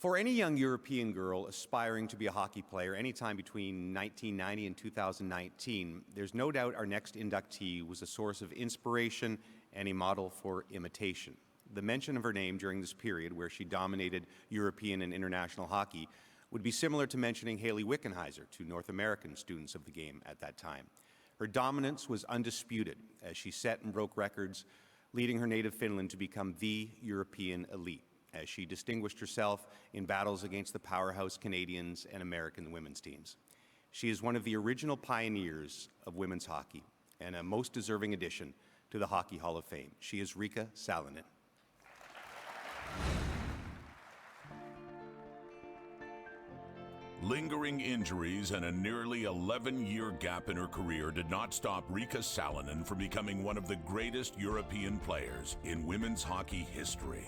For any young European girl aspiring to be a hockey player anytime between 1990 and 2019, there's no doubt our next inductee was a source of inspiration and a model for imitation. The mention of her name during this period, where she dominated European and international hockey, would be similar to mentioning Hayley Wickenheiser to North American students of the game at that time. Her dominance was undisputed as she set and broke records, leading her native Finland to become the European elite, as she distinguished herself in battles against the powerhouse Canadians and American women's teams. She is one of the original pioneers of women's hockey and a most deserving addition to the Hockey Hall of Fame. She is Riikka Sallinen. Lingering injuries and a nearly 11-year gap in her career did not stop Riikka Sallinen from becoming one of the greatest European players in women's hockey history.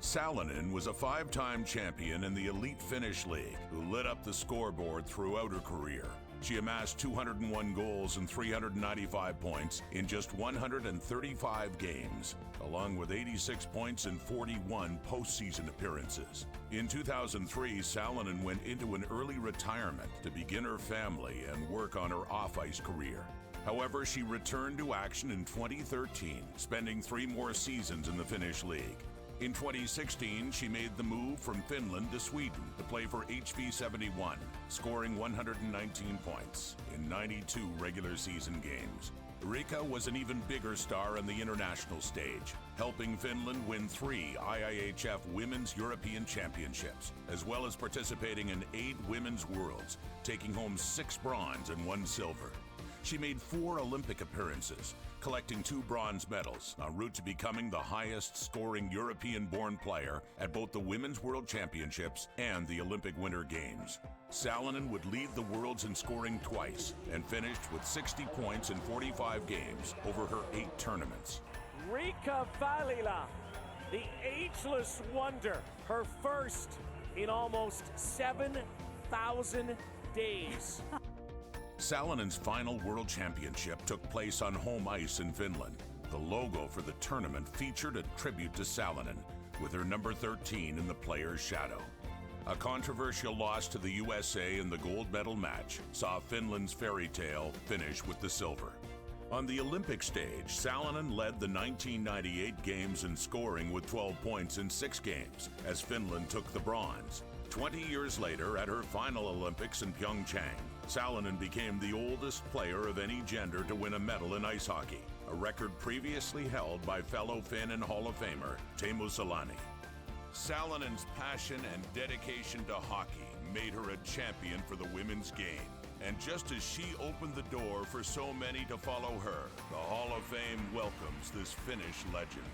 Sallinen was a 5-time champion in the elite Finnish league who lit up the scoreboard throughout her career. She amassed 201 goals and 395 points in just 135 games, along with 86 points in 41 postseason appearances. In 2003, Sallinen went into an early retirement to begin her family and work on her off-ice career. However, she returned to action in 2013, spending 3 more seasons in the Finnish league. In 2016, she made the move from Finland to Sweden to play for HV71, scoring 119 points in 92 regular season games. Riikka was an even bigger star on the international stage, helping Finland win 3 IIHF Women's European Championships, as well as participating in 8 Women's Worlds, taking home 6 bronze and 1 silver. She made 4 Olympic appearances, collecting 2 bronze medals, en route to becoming the highest-scoring European-born player at both the Women's World Championships and the Olympic Winter Games. Sallinen would lead the worlds in scoring twice and finished with 60 points in 45 games over her 8 tournaments. Riikka Sallinen, the ageless wonder, her first in almost 7,000 days. Sallinen's final World Championship took place on home ice in Finland. The logo for the tournament featured a tribute to Sallinen, with her number 13 in the player's shadow. A controversial loss to the USA in the gold medal match saw Finland's fairy tale finish with the silver. On the Olympic stage, Sallinen led the 1998 Games in scoring with 12 points in 6 games, as Finland took the bronze. 20 years later, at her final Olympics in Pyeongchang, Sallinen became the oldest player of any gender to win a medal in ice hockey, a record previously held by fellow Finn and Hall of Famer Teemu Selanne. Sallinen's passion and dedication to hockey made her a champion for the women's game. And just as she opened the door for so many to follow her, the Hall of Fame welcomes this Finnish legend.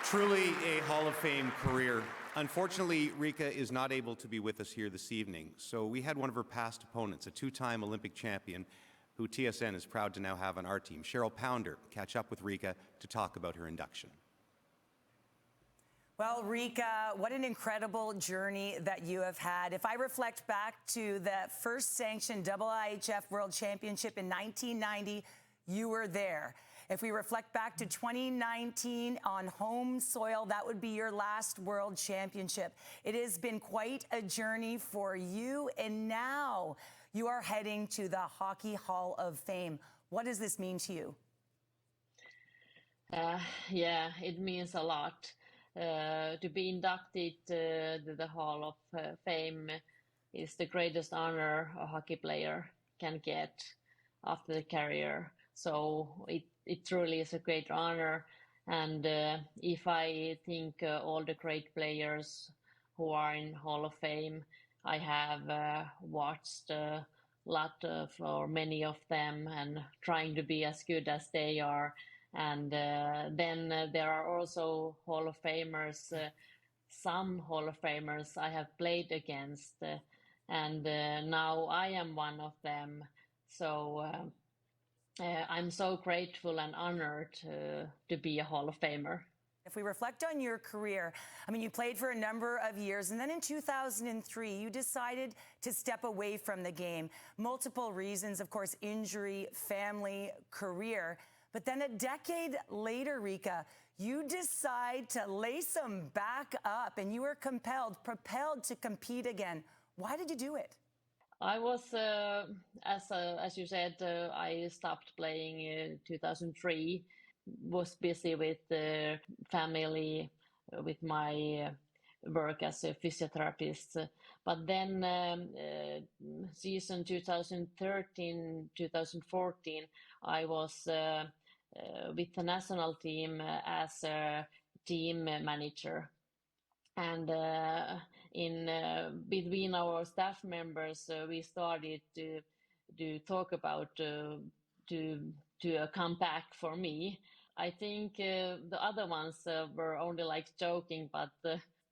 Truly a Hall of Fame career. Unfortunately, Riikka is not able to be with us here this evening, so we had one of her past opponents, a 2-time Olympic champion, who TSN is proud to now have on our team, Cheryl Pounder, catch up with Riikka to talk about her induction. Well, Riikka, what an incredible journey that you have had. If I reflect back to the first sanctioned IIHF World Championship in 1990, you were there. If we reflect back to 2019 on home soil, that would be your last World Championship. It has been quite a journey for you, and now you are heading to the Hockey Hall of Fame. What does this mean to you? Yeah, it means a lot. To be inducted to the Hall of Fame is the greatest honor a hockey player can get after the career. So it truly is a great honor. And if I think all the great players who are in Hall of Fame, I have watched a lot of, or many of them, and trying to be as good as they are. And then there are also Hall of Famers, some Hall of Famers I have played against, and now I am one of them. So I'm so grateful and honored to be a Hall of Famer. If we reflect on your career, I mean, you played for a number of years, and then in 2003, you decided to step away from the game. Multiple reasons, of course, injury, family, career. But then a decade later, Riikka, you decide to lace them back up and you were propelled to compete again. Why did you do it? I was, as you said, I stopped playing in 2003. Was busy with family, with my work as a physiotherapist. But then season 2013-2014, I was with the national team as a team manager. And in between our staff members, we started to talk about to a comeback for me. I think the other ones were only like joking, but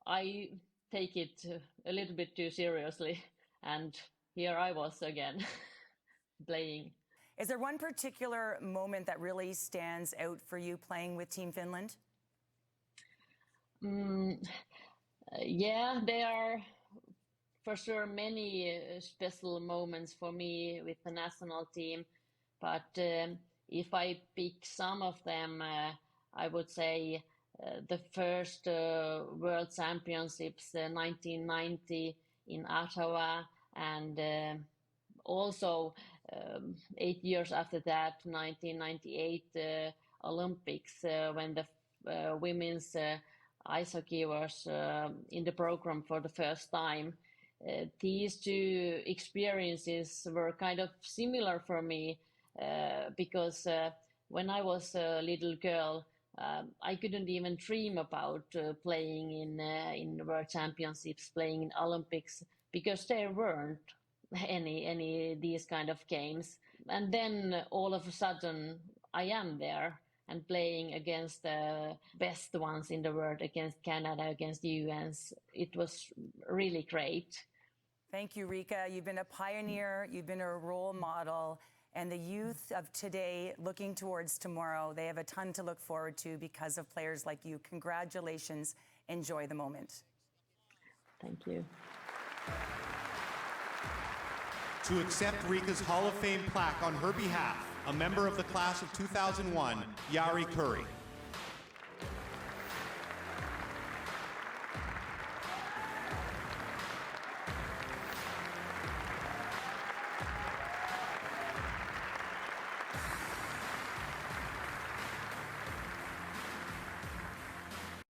I take it a little bit too seriously, and here I was again playing. Is there one particular moment that really stands out for you playing with Team Finland? Yeah, there are for sure many special moments for me with the national team, but if I pick some of them, I would say the first World Championships, 1990 in Ottawa, and also 8 years after that, 1998 Olympics, when the women's ice hockey was in the program for the first time. These two experiences were kind of similar for me because when I was a little girl, I couldn't even dream about playing in World Championships, playing in Olympics, because there weren't any these kind of games. And then all of a sudden, I am there and playing against the best ones in the world, against Canada, against US. It was really great. Thank you, Riikka. You've been a pioneer, you've been a role model, and the youth of today looking towards tomorrow, they have a ton to look forward to because of players like you. Congratulations. Enjoy the moment. Thank you. To accept Riikka's Hall of Fame plaque on her behalf, a member of the class of 2001, Jari Kurri.